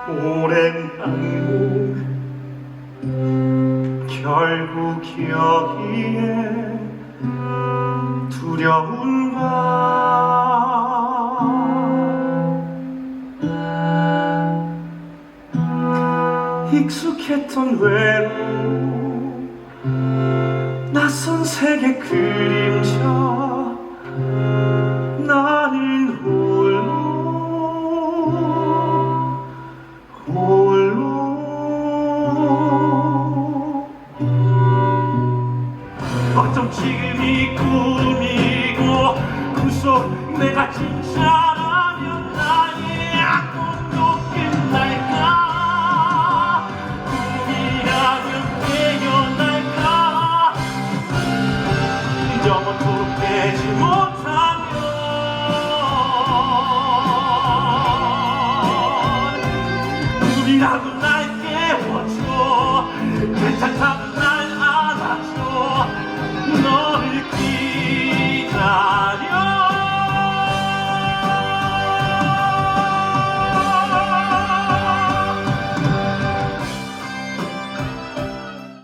오랜 항복 결국 여기에 두려운 밤 익숙했던 외로움 낯선 세계 그림자 나는 홀로 어쩜 지금이 꿈이고 꿈속 내가 진짜라면 나의 꿈도 끝날까 꿈이라면 깨어날까 영원토록 깨지 못하면 꿈이라고 나